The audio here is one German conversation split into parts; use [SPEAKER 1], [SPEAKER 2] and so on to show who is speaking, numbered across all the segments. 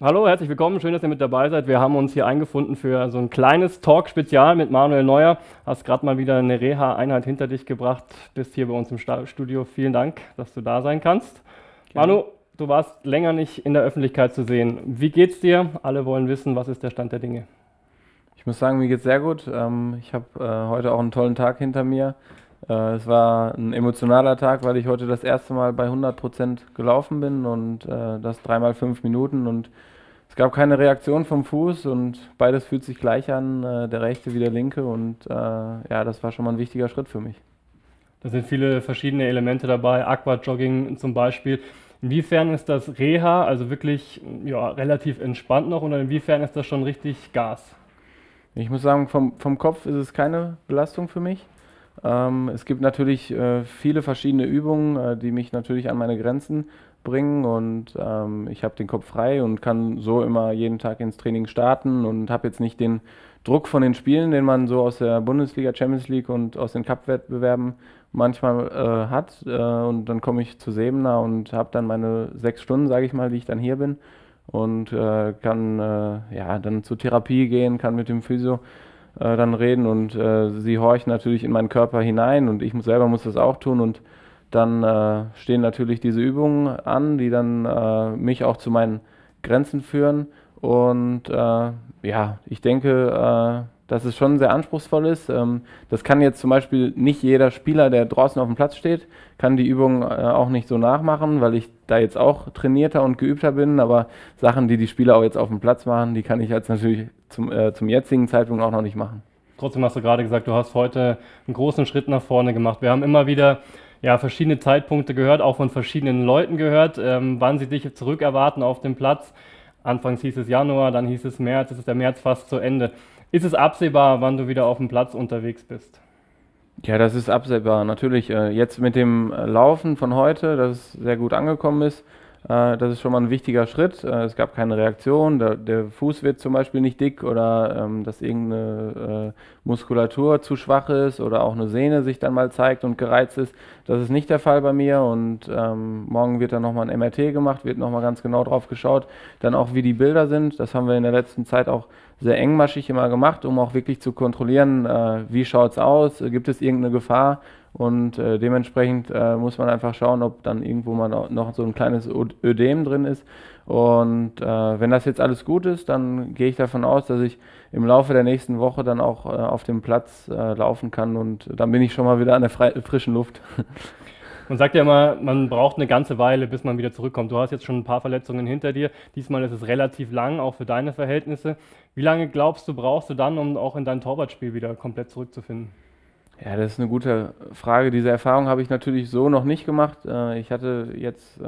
[SPEAKER 1] Hallo, herzlich willkommen, schön, dass ihr mit dabei seid. Wir haben uns hier eingefunden für so ein kleines Talk-Spezial mit Manuel Neuer. Hast gerade mal wieder eine Reha-Einheit hinter dich gebracht, bist hier bei uns im Studio. Vielen Dank, dass du da sein kannst.
[SPEAKER 2] Gerne.
[SPEAKER 1] Manu, du warst länger nicht in der Öffentlichkeit zu sehen. Wie geht's dir? Alle wollen wissen, was ist der Stand der Dinge?
[SPEAKER 2] Ich muss sagen, mir geht's sehr gut. Ich habe heute auch einen tollen Tag hinter mir. Es war ein emotionaler Tag, weil ich heute das erste Mal bei 100% gelaufen bin und das 3 mal 5 Minuten und es gab keine Reaktion vom Fuß und beides fühlt sich gleich an, der rechte wie der linke und ja, das war schon mal ein wichtiger Schritt für mich.
[SPEAKER 1] Da sind viele verschiedene Elemente dabei, Aquajogging zum Beispiel. Inwiefern ist das Reha, also wirklich relativ entspannt noch, oder inwiefern ist das schon richtig Gas?
[SPEAKER 2] Ich muss sagen, vom Kopf ist es keine Belastung für mich. Es gibt natürlich viele verschiedene Übungen, die mich natürlich an meine Grenzen bringen und ich habe den Kopf frei und kann so immer jeden Tag ins Training starten und habe jetzt nicht den Druck von den Spielen, den man so aus der Bundesliga, Champions League und aus den Cup-Wettbewerben manchmal hat. Und dann komme ich zu Sebener und habe dann meine 6 Stunden, sage ich mal, die ich dann hier bin und kann ja, dann zur Therapie gehen, kann mit dem Physio dann reden und sie horchen natürlich in meinen Körper hinein und ich selber muss das auch tun und dann stehen natürlich diese Übungen an, die dann mich auch zu meinen Grenzen führen und ja, ich denke, dass es schon sehr anspruchsvoll ist. Das kann jetzt zum Beispiel nicht jeder Spieler, der draußen auf dem Platz steht, kann die Übungen auch nicht so nachmachen, weil ich da jetzt auch trainierter und geübter bin, aber Sachen, die die Spieler auch jetzt auf dem Platz machen, die kann ich jetzt natürlich zum jetzigen Zeitpunkt auch noch nicht machen.
[SPEAKER 1] Trotzdem hast du gerade gesagt, du hast heute einen großen Schritt nach vorne gemacht. Wir haben immer wieder verschiedene Zeitpunkte gehört, auch von verschiedenen Leuten gehört, wann sie dich zurückerwarten auf dem Platz. Anfangs hieß es Januar, dann hieß es März, jetzt ist der März fast zu Ende. Ist es absehbar, wann du wieder auf dem Platz unterwegs bist?
[SPEAKER 2] Ja, das ist absehbar. Natürlich, jetzt mit dem Laufen von heute, dass es sehr gut angekommen ist, das ist schon mal ein wichtiger Schritt. Es gab keine Reaktion, der Fuß wird zum Beispiel nicht dick oder dass irgendeine Muskulatur zu schwach ist oder auch eine Sehne sich dann mal zeigt und gereizt ist. Das ist nicht der Fall bei mir und morgen wird dann nochmal ein MRT gemacht, wird nochmal ganz genau drauf geschaut. Dann auch, wie die Bilder sind. Das haben wir in der letzten Zeit auch sehr engmaschig immer gemacht, um auch wirklich zu kontrollieren, wie schaut es aus, gibt es irgendeine Gefahr und dementsprechend muss man einfach schauen, ob dann irgendwo mal noch so ein kleines Ödem drin ist und wenn das jetzt alles gut ist, dann gehe ich davon aus, dass ich im Laufe der nächsten Woche dann auch auf dem Platz laufen kann und dann bin ich schon mal wieder an der frischen Luft.
[SPEAKER 1] Man sagt ja immer, man braucht eine ganze Weile, bis man wieder zurückkommt. Du hast jetzt schon ein paar Verletzungen hinter dir. Diesmal ist es relativ lang, auch für deine Verhältnisse. Wie lange glaubst du, brauchst du dann, um auch in dein Torwartspiel wieder komplett zurückzufinden?
[SPEAKER 2] Ja, das ist eine gute Frage. Diese Erfahrung habe ich natürlich so noch nicht gemacht. Ich hatte jetzt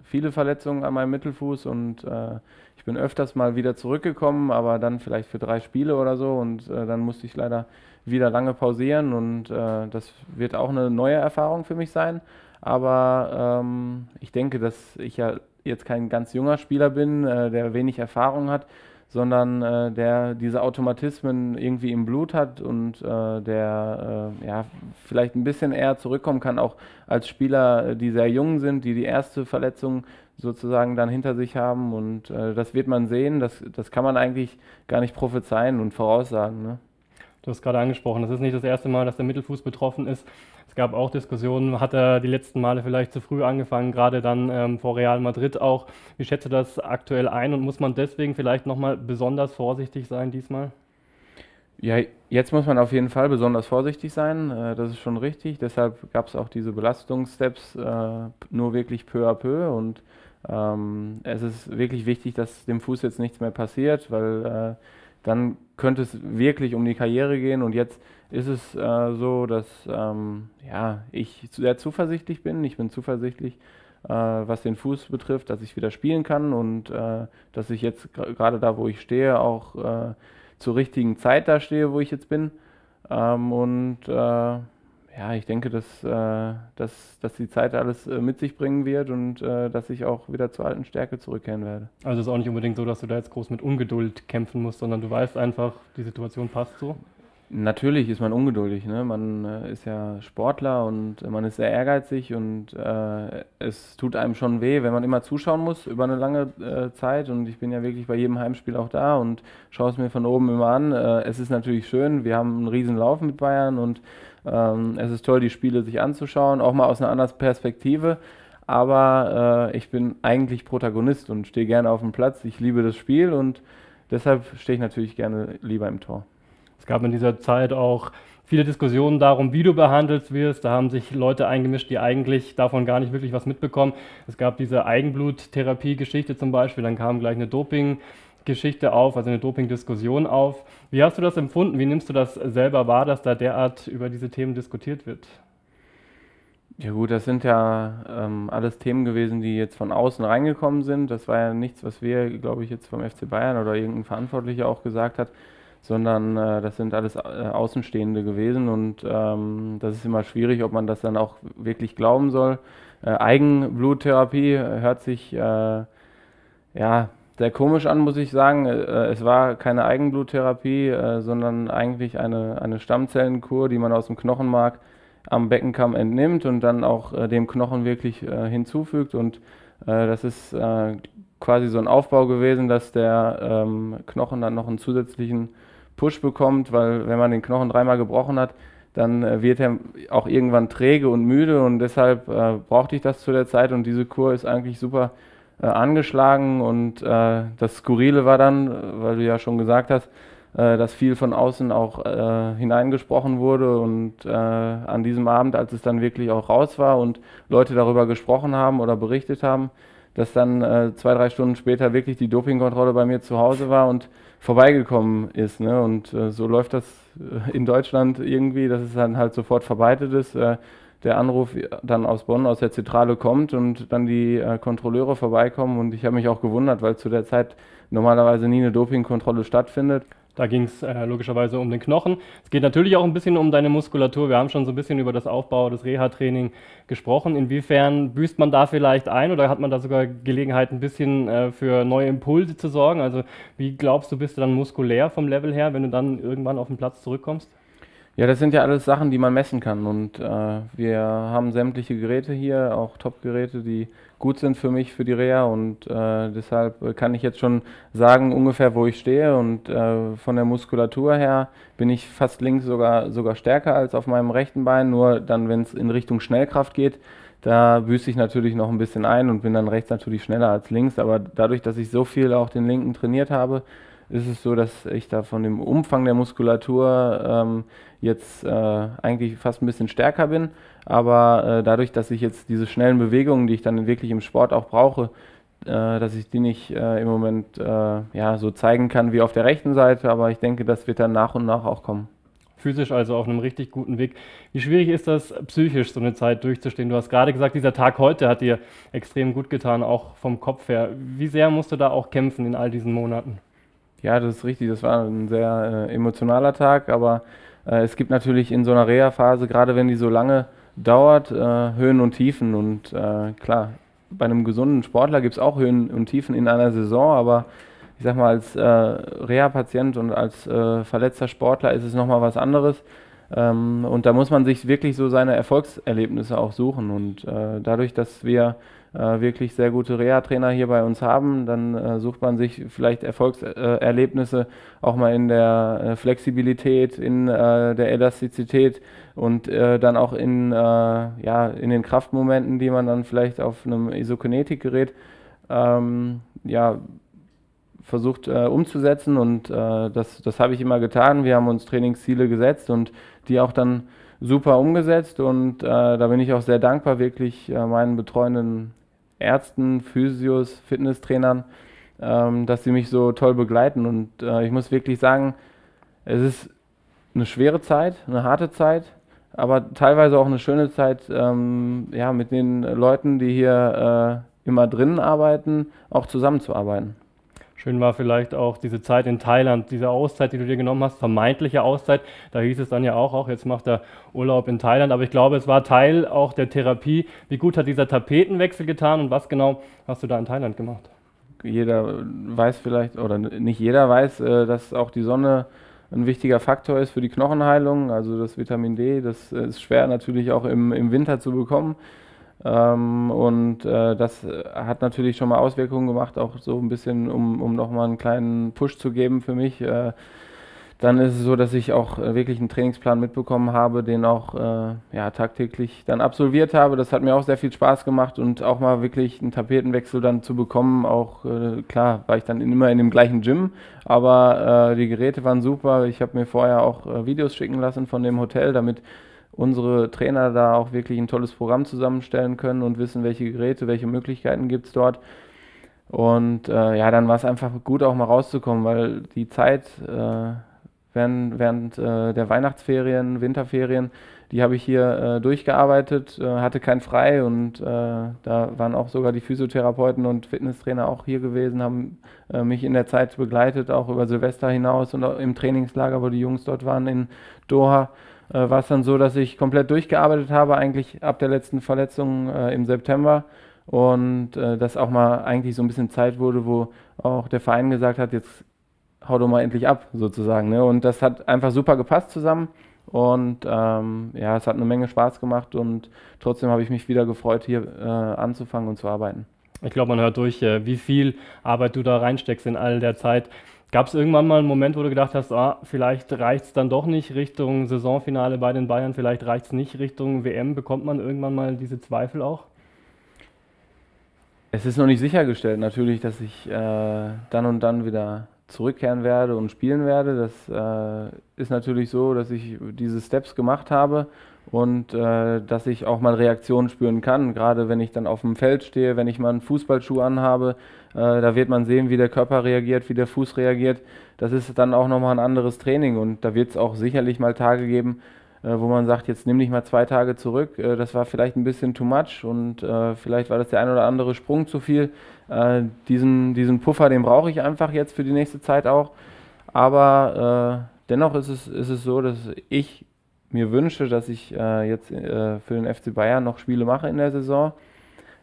[SPEAKER 2] viele Verletzungen an meinem Mittelfuß und ich bin öfters mal wieder zurückgekommen, aber dann vielleicht für 3 Spiele oder so und dann musste ich leider wieder lange pausieren und das wird auch eine neue Erfahrung für mich sein. Aber ich denke, dass ich ja jetzt kein ganz junger Spieler bin, der wenig Erfahrung hat, sondern der diese Automatismen irgendwie im Blut hat und der ja, vielleicht ein bisschen eher zurückkommen kann, auch als Spieler, die sehr jung sind, die erste Verletzung sozusagen dann hinter sich haben und das wird man sehen, das kann man eigentlich gar nicht prophezeien und voraussagen, ne?
[SPEAKER 1] Du hast gerade angesprochen, das ist nicht das erste Mal, dass der Mittelfuß betroffen ist. Es gab auch Diskussionen, hat er die letzten Male vielleicht zu früh angefangen, gerade dann vor Real Madrid auch. Wie schätzt du das aktuell ein und muss man deswegen vielleicht nochmal besonders vorsichtig sein diesmal?
[SPEAKER 2] Ja, jetzt muss man auf jeden Fall besonders vorsichtig sein, das ist schon richtig. Deshalb gab es auch diese Belastungssteps nur wirklich peu à peu und es ist wirklich wichtig, dass dem Fuß jetzt nichts mehr passiert, weil dann könnte es wirklich um die Karriere gehen und jetzt ist es so, dass ja, ich sehr zuversichtlich bin. Ich bin zuversichtlich, was den Fuß betrifft, dass ich wieder spielen kann und dass ich jetzt gerade da, wo ich stehe, auch zur richtigen Zeit da stehe, wo ich jetzt bin. Und ja, ich denke, dass die Zeit alles mit sich bringen wird und dass ich auch wieder zur alten Stärke zurückkehren werde.
[SPEAKER 1] Also es ist auch nicht unbedingt so, dass du da jetzt groß mit Ungeduld kämpfen musst, sondern du weißt einfach, die Situation passt so.
[SPEAKER 2] Natürlich ist man ungeduldig, ne? Man ist ja Sportler und man ist sehr ehrgeizig und es tut einem schon weh, wenn man immer zuschauen muss über eine lange Zeit, und ich bin ja wirklich bei jedem Heimspiel auch da und schaue es mir von oben immer an. Es ist natürlich schön, wir haben einen riesen Lauf mit Bayern und es ist toll, die Spiele sich anzuschauen, auch mal aus einer anderen Perspektive, aber ich bin eigentlich Protagonist und stehe gerne auf dem Platz. Ich liebe das Spiel und deshalb stehe ich natürlich gerne lieber im Tor.
[SPEAKER 1] Es gab in dieser Zeit auch viele Diskussionen darum, wie du behandelt wirst. Da haben sich Leute eingemischt, die eigentlich davon gar nicht wirklich was mitbekommen. Es gab diese Eigenbluttherapie-Geschichte zum Beispiel, dann kam gleich eine Doping-Geschichte auf, also eine Doping-Diskussion auf. Wie hast du das empfunden? Wie nimmst du das selber wahr, dass da derart über diese Themen diskutiert wird?
[SPEAKER 2] Ja gut, das sind ja alles Themen gewesen, die jetzt von außen reingekommen sind. Das war ja nichts, was wir, glaube ich, jetzt vom FC Bayern oder irgendein Verantwortlicher auch gesagt hat, sondern das sind alles Außenstehende gewesen, und das ist immer schwierig, ob man das dann auch wirklich glauben soll. Eigenbluttherapie hört sich ja sehr komisch an, muss ich sagen. Es war keine Eigenbluttherapie, sondern eigentlich eine Stammzellenkur, die man aus dem Knochenmark am Beckenkamm entnimmt und dann auch dem Knochen wirklich hinzufügt, und das ist quasi so ein Aufbau gewesen, dass der Knochen dann noch einen zusätzlichen Push bekommt, weil wenn man den Knochen dreimal gebrochen hat, dann wird er auch irgendwann träge und müde, und deshalb brauchte ich das zu der Zeit, und diese Kur ist eigentlich super angeschlagen, und das Skurrile war dann, weil du ja schon gesagt hast, dass viel von außen auch hineingesprochen wurde, und an diesem Abend, als es dann wirklich auch raus war und Leute darüber gesprochen haben oder berichtet haben, dass dann 2-3 Stunden später wirklich die Dopingkontrolle bei mir zu Hause war und vorbeigekommen ist, ne? Und so läuft das in Deutschland irgendwie, dass es dann halt sofort verbreitet ist. Der Anruf dann aus Bonn, aus der Zentrale kommt und dann die Kontrolleure vorbeikommen, und ich habe mich auch gewundert, weil zu der Zeit normalerweise nie eine Dopingkontrolle stattfindet.
[SPEAKER 1] Da ging es logischerweise um den Knochen. Es geht natürlich auch ein bisschen um deine Muskulatur. Wir haben schon so ein bisschen über das Aufbau, das Reha-Training gesprochen. Inwiefern büßt man da vielleicht ein, oder hat man da sogar Gelegenheit, ein bisschen für neue Impulse zu sorgen? Also wie glaubst du, bist du dann muskulär vom Level her, wenn du dann irgendwann auf den Platz zurückkommst?
[SPEAKER 2] Ja, das sind ja alles Sachen, die man messen kann, und wir haben sämtliche Geräte hier, auch Top-Geräte, die gut sind für mich, für die Reha, und deshalb kann ich jetzt schon sagen, ungefähr wo ich stehe, und von der Muskulatur her bin ich fast links sogar stärker als auf meinem rechten Bein, nur dann, wenn es in Richtung Schnellkraft geht, da büße ich natürlich noch ein bisschen ein und bin dann rechts natürlich schneller als links, aber dadurch, dass ich so viel auch den linken trainiert habe, ist es so, dass ich da von dem Umfang der Muskulatur jetzt eigentlich fast ein bisschen stärker bin, aber dadurch, dass ich jetzt diese schnellen Bewegungen, die ich dann wirklich im Sport auch brauche, dass ich die nicht im Moment so zeigen kann wie auf der rechten Seite, aber ich denke, das wird dann nach und nach auch kommen.
[SPEAKER 1] Physisch also auf einem richtig guten Weg. Wie schwierig ist das psychisch, so eine Zeit durchzustehen? Du hast gerade gesagt, dieser Tag heute hat dir extrem gut getan, auch vom Kopf her. Wie sehr musst du da auch kämpfen in all diesen Monaten?
[SPEAKER 2] Ja, das ist richtig. Das war ein sehr emotionaler Tag, aber es gibt natürlich in so einer Reha-Phase, gerade wenn die so lange dauert, Höhen und Tiefen. Und klar, bei einem gesunden Sportler gibt es auch Höhen und Tiefen in einer Saison, aber ich sag mal, als Reha-Patient und als verletzter Sportler ist es nochmal was anderes. Und da muss man sich wirklich so seine Erfolgserlebnisse auch suchen. Und dadurch, dass wir wirklich sehr gute Reha-Trainer hier bei uns haben, dann sucht man sich vielleicht Erfolgserlebnisse auch mal in der Flexibilität, in der Elastizität und dann auch in den Kraftmomenten, die man dann vielleicht auf einem Isokinetikgerät versucht umzusetzen, und das habe ich immer getan. Wir haben uns Trainingsziele gesetzt und die auch dann super umgesetzt, und da bin ich auch sehr dankbar wirklich meinen betreuenden Ärzten, Physios, Fitnesstrainern, dass sie mich so toll begleiten, und ich muss wirklich sagen, es ist eine schwere Zeit, eine harte Zeit, aber teilweise auch eine schöne Zeit, mit den Leuten, die hier immer drinnen arbeiten, auch zusammenzuarbeiten.
[SPEAKER 1] Schön war vielleicht auch diese Zeit in Thailand, diese Auszeit, die du dir genommen hast, vermeintliche Auszeit. Da hieß es dann ja auch, jetzt macht er Urlaub in Thailand. Aber ich glaube, es war Teil auch der Therapie. Wie gut hat dieser Tapetenwechsel getan, und was genau hast du da in Thailand gemacht?
[SPEAKER 2] Jeder weiß vielleicht, oder nicht jeder weiß, dass auch die Sonne ein wichtiger Faktor ist für die Knochenheilung. Also das Vitamin D, das ist schwer natürlich auch im Winter zu bekommen. Das hat natürlich schon mal Auswirkungen gemacht, auch so ein bisschen, um nochmal einen kleinen Push zu geben für mich. Dann ist es so, dass ich auch wirklich einen Trainingsplan mitbekommen habe, den auch tagtäglich dann absolviert habe. Das hat mir auch sehr viel Spaß gemacht und auch mal wirklich einen Tapetenwechsel dann zu bekommen. Auch klar, war ich dann immer in dem gleichen Gym, aber die Geräte waren super. Ich habe mir vorher auch Videos schicken lassen von dem Hotel, damit unsere Trainer da auch wirklich ein tolles Programm zusammenstellen können und wissen, welche Geräte, welche Möglichkeiten gibt es dort. Und dann war es einfach gut, auch mal rauszukommen, weil die Zeit während der Weihnachtsferien, Winterferien, die habe ich hier durchgearbeitet, hatte kein Frei und da waren auch sogar die Physiotherapeuten und Fitnesstrainer auch hier gewesen, haben mich in der Zeit begleitet, auch über Silvester hinaus und auch im Trainingslager, wo die Jungs dort waren in Doha. War es dann so, dass ich komplett durchgearbeitet habe, eigentlich ab der letzten Verletzung im September und das auch mal eigentlich so ein bisschen Zeit wurde, wo auch der Verein gesagt hat, jetzt hau doch mal endlich ab, sozusagen. Ne? Und das hat einfach super gepasst zusammen und es hat eine Menge Spaß gemacht und trotzdem habe ich mich wieder gefreut, hier anzufangen und zu arbeiten.
[SPEAKER 1] Ich glaube, man hört durch, wie viel Arbeit du da reinsteckst in all der Zeit. Gab es irgendwann mal einen Moment, wo du gedacht hast, vielleicht reicht es dann doch nicht Richtung Saisonfinale bei den Bayern, vielleicht reicht es nicht Richtung WM? Bekommt man irgendwann mal diese Zweifel auch?
[SPEAKER 2] Es ist noch nicht sichergestellt, natürlich, dass ich dann und dann wieder zurückkehren werde und spielen werde. Das ist natürlich so, dass ich diese Steps gemacht habe und dass ich auch mal Reaktionen spüren kann, gerade wenn ich dann auf dem Feld stehe, wenn ich mal einen Fußballschuh anhabe, da wird man sehen, wie der Körper reagiert, wie der Fuß reagiert. Das ist dann auch nochmal ein anderes Training und da wird es auch sicherlich mal Tage geben, wo man sagt, jetzt nimm dich mal 2 Tage zurück, das war vielleicht ein bisschen too much und vielleicht war das der ein oder andere Sprung zu viel. Diesen Puffer, den brauche ich einfach jetzt für die nächste Zeit auch. Aber dennoch ist es so, dass ich mir wünsche, dass ich jetzt für den FC Bayern noch Spiele mache in der Saison.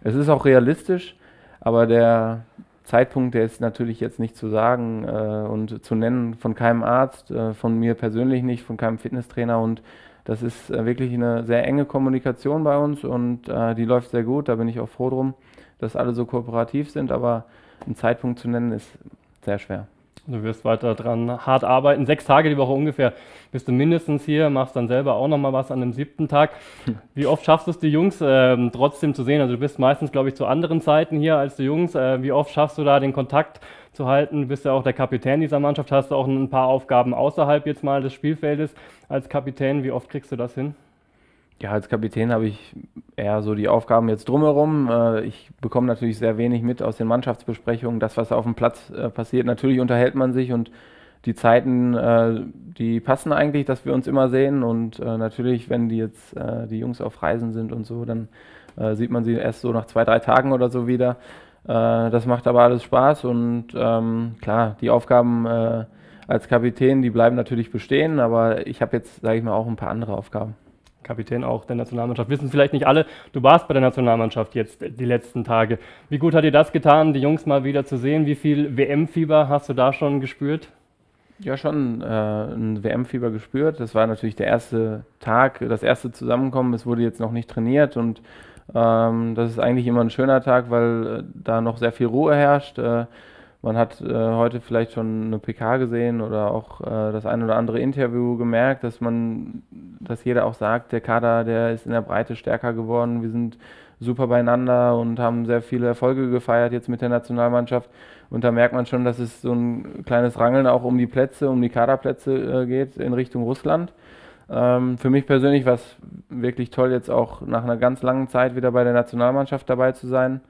[SPEAKER 2] Es ist auch realistisch, aber der Zeitpunkt, der ist natürlich jetzt nicht zu sagen und zu nennen von keinem Arzt, von mir persönlich nicht, von keinem Fitnesstrainer und das ist wirklich eine sehr enge Kommunikation bei uns und die läuft sehr gut, da bin ich auch froh drum, dass alle so kooperativ sind, aber einen Zeitpunkt zu nennen ist sehr schwer.
[SPEAKER 1] Du wirst weiter dran hart arbeiten. 6 Tage die Woche ungefähr bist du mindestens hier, machst dann selber auch nochmal was an dem 7. Tag. Wie oft schaffst du es, die Jungs trotzdem zu sehen? Also du bist meistens, glaube ich, zu anderen Zeiten hier als die Jungs. Wie oft schaffst du da den Kontakt zu halten? Du bist ja auch der Kapitän dieser Mannschaft, hast du auch ein paar Aufgaben außerhalb jetzt mal des Spielfeldes als Kapitän. Wie oft kriegst du das hin?
[SPEAKER 2] Ja, als Kapitän habe ich eher so die Aufgaben jetzt drumherum. Ich bekomme natürlich sehr wenig mit aus den Mannschaftsbesprechungen. Das, was auf dem Platz passiert, natürlich unterhält man sich und die Zeiten, die passen eigentlich, dass wir uns immer sehen. Und natürlich, wenn die Jungs auf Reisen sind und so, dann sieht man sie erst so nach 2, 3 Tagen oder so wieder. Das macht aber alles Spaß und klar, die Aufgaben als Kapitän, die bleiben natürlich bestehen, aber ich habe jetzt, sage ich mal, auch ein paar andere Aufgaben.
[SPEAKER 1] Kapitän auch der Nationalmannschaft. Wissen vielleicht nicht alle, du warst bei der Nationalmannschaft jetzt die letzten Tage. Wie gut hat dir das getan, die Jungs mal wieder zu sehen? Wie viel WM-Fieber hast du da schon gespürt?
[SPEAKER 2] Ja, schon ein WM-Fieber gespürt. Das war natürlich der erste Tag, das erste Zusammenkommen. Es wurde jetzt noch nicht trainiert und das ist eigentlich immer ein schöner Tag, weil da noch sehr viel Ruhe herrscht. Man hat heute vielleicht schon eine PK gesehen oder auch das ein oder andere Interview gemerkt, dass jeder auch sagt, der Kader, der ist in der Breite stärker geworden. Wir sind super beieinander und haben sehr viele Erfolge gefeiert jetzt mit der Nationalmannschaft. Und da merkt man schon, dass es so ein kleines Rangeln auch um die Plätze, um die Kaderplätze geht in Richtung Russland. Für mich persönlich war es wirklich toll, jetzt auch nach einer ganz langen Zeit wieder bei der Nationalmannschaft dabei zu sein.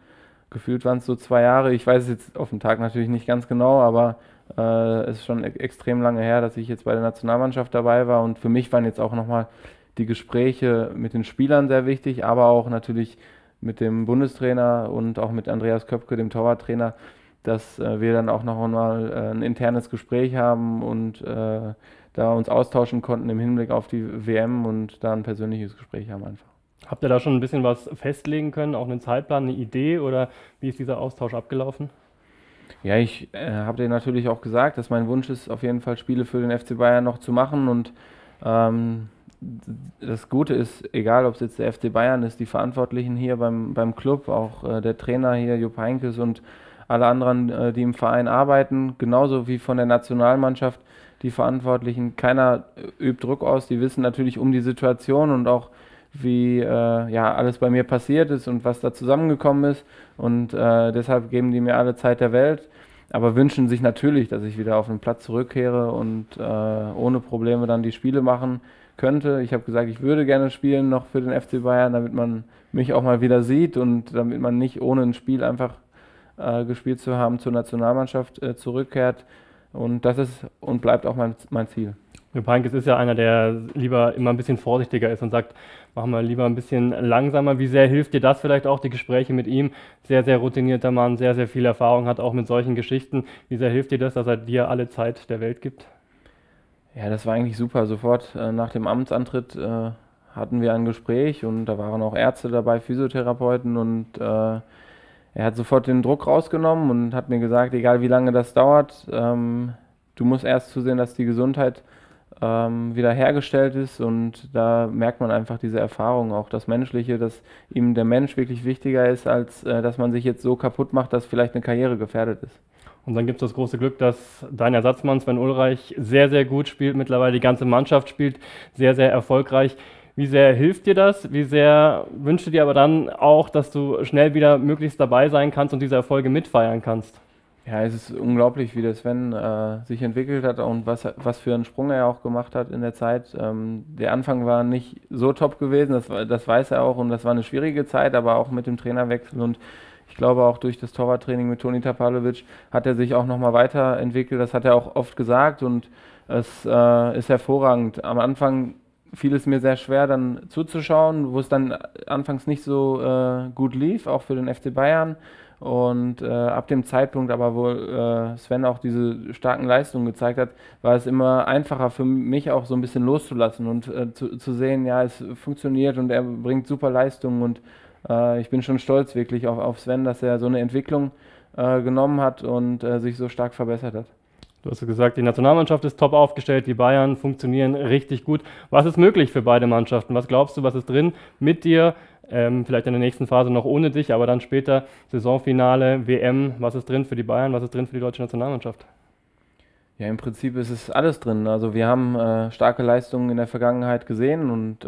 [SPEAKER 2] Gefühlt waren es so 2 Jahre. Ich weiß es jetzt auf den Tag natürlich nicht ganz genau, aber es ist schon extrem lange her, dass ich jetzt bei der Nationalmannschaft dabei war. Und für mich waren jetzt auch nochmal die Gespräche mit den Spielern sehr wichtig, aber auch natürlich mit dem Bundestrainer und auch mit Andreas Köpke, dem Torwarttrainer, dass wir dann auch noch einmal ein internes Gespräch haben und da uns austauschen konnten im Hinblick auf die WM und da ein persönliches Gespräch haben einfach.
[SPEAKER 1] Habt ihr da schon ein bisschen was festlegen können, auch einen Zeitplan, eine Idee oder wie ist dieser Austausch abgelaufen?
[SPEAKER 2] Ja, ich habe dir natürlich auch gesagt, dass mein Wunsch ist, auf jeden Fall Spiele für den FC Bayern noch zu machen. Und ähm, das Gute ist, egal ob es jetzt der FC Bayern ist, die Verantwortlichen hier beim Club, auch der Trainer hier, Jupp Heynckes und alle anderen, die im Verein arbeiten, genauso wie von der Nationalmannschaft, die Verantwortlichen, keiner übt Druck aus. Die wissen natürlich um die Situation und auch, wie ja, alles bei mir passiert ist und was da zusammengekommen ist. Und deshalb geben die mir alle Zeit der Welt, aber wünschen sich natürlich, dass ich wieder auf den Platz zurückkehre und ohne Probleme dann die Spiele machen könnte. Ich habe gesagt, ich würde gerne spielen noch für den FC Bayern, damit man mich auch mal wieder sieht und damit man nicht ohne ein Spiel einfach gespielt zu haben zur Nationalmannschaft zurückkehrt. Und das ist und bleibt auch mein Ziel.
[SPEAKER 1] Jupp Heynckes ist ja einer, der lieber immer ein bisschen vorsichtiger ist und sagt, machen wir lieber ein bisschen langsamer. Wie sehr hilft dir das vielleicht auch, die Gespräche mit ihm? Sehr, sehr routinierter Mann, sehr, sehr viel Erfahrung hat, auch mit solchen Geschichten. Wie sehr hilft dir das, dass er dir alle Zeit der Welt gibt?
[SPEAKER 2] Ja, das war eigentlich super. Sofort nach dem Amtsantritt hatten wir ein Gespräch und da waren auch Ärzte dabei, Physiotherapeuten und er hat sofort den Druck rausgenommen und hat mir gesagt, egal wie lange das dauert, du musst erst zusehen, dass die Gesundheit wieder hergestellt ist und da merkt man einfach diese Erfahrung, auch das Menschliche, dass ihm der Mensch wirklich wichtiger ist, als dass man sich jetzt so kaputt macht, dass vielleicht eine Karriere gefährdet ist.
[SPEAKER 1] Und dann gibt es das große Glück, dass dein Ersatzmann Sven Ulreich sehr, sehr gut spielt, mittlerweile die ganze Mannschaft spielt, sehr, sehr erfolgreich. Wie sehr hilft dir das? Wie sehr wünschst du dir aber dann auch, dass du schnell wieder möglichst dabei sein kannst und diese Erfolge mitfeiern kannst?
[SPEAKER 2] Ja, es ist unglaublich, wie der Sven sich entwickelt hat und was für einen Sprung er auch gemacht hat in der Zeit. Der Anfang war nicht so top gewesen, das weiß er auch und das war eine schwierige Zeit, aber auch mit dem Trainerwechsel und ich glaube auch durch das Torwarttraining mit Toni Tapalovic hat er sich auch nochmal weiterentwickelt, das hat er auch oft gesagt und es ist hervorragend. Am Anfang fiel es mir sehr schwer, dann zuzuschauen, wo es dann anfangs nicht so gut lief, auch für den FC Bayern. Und ab dem Zeitpunkt aber, wo Sven auch diese starken Leistungen gezeigt hat, war es immer einfacher für mich auch so ein bisschen loszulassen und zu sehen, ja, es funktioniert und er bringt super Leistungen und ich bin schon stolz wirklich auf Sven, dass er so eine Entwicklung genommen hat und sich so stark verbessert hat.
[SPEAKER 1] Du hast gesagt, die Nationalmannschaft ist top aufgestellt, die Bayern funktionieren richtig gut. Was ist möglich für beide Mannschaften? Was glaubst du, was ist drin mit dir? Vielleicht in der nächsten Phase noch ohne dich, aber dann später Saisonfinale, WM. Was ist drin für die Bayern? Was ist drin für die deutsche Nationalmannschaft?
[SPEAKER 2] Ja, im Prinzip ist es alles drin. Also wir haben starke Leistungen in der Vergangenheit gesehen und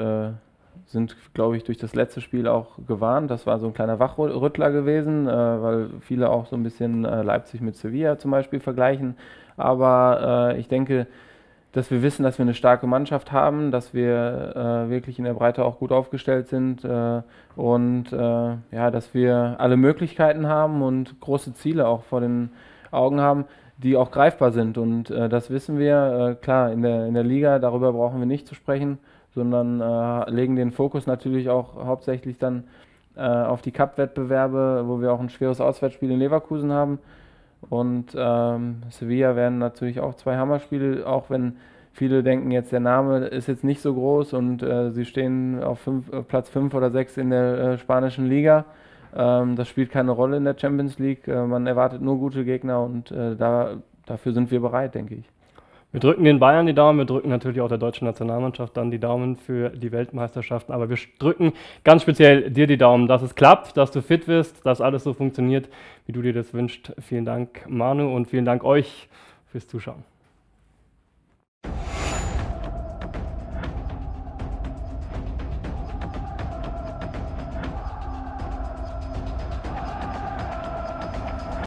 [SPEAKER 2] sind, glaube ich, durch das letzte Spiel auch gewarnt. Das war so ein kleiner Wachrüttler gewesen, weil viele auch so ein bisschen Leipzig mit Sevilla zum Beispiel vergleichen. Aber ich denke, dass wir wissen, dass wir eine starke Mannschaft haben, dass wir wirklich in der Breite auch gut aufgestellt sind und ja, dass wir alle Möglichkeiten haben und große Ziele auch vor den Augen haben, die auch greifbar sind. Und das wissen wir. Klar, in der Liga, darüber brauchen wir nicht zu sprechen, sondern legen den Fokus natürlich auch hauptsächlich dann auf die Cup-Wettbewerbe, wo wir auch ein schweres Auswärtsspiel in Leverkusen haben. Und Sevilla werden natürlich auch 2 Hammerspiele, auch wenn viele denken jetzt, der Name ist jetzt nicht so groß und sie stehen auf Platz 5 oder 6 in der spanischen Liga. Das spielt keine Rolle in der Champions League. Man erwartet nur gute Gegner und dafür sind wir bereit, denke ich.
[SPEAKER 1] Wir drücken den Bayern die Daumen, wir drücken natürlich auch der deutschen Nationalmannschaft dann die Daumen für die Weltmeisterschaften, aber wir drücken ganz speziell dir die Daumen, dass es klappt, dass du fit wirst, dass alles so funktioniert, wie du dir das wünschst. Vielen Dank, Manu, und vielen Dank euch fürs Zuschauen.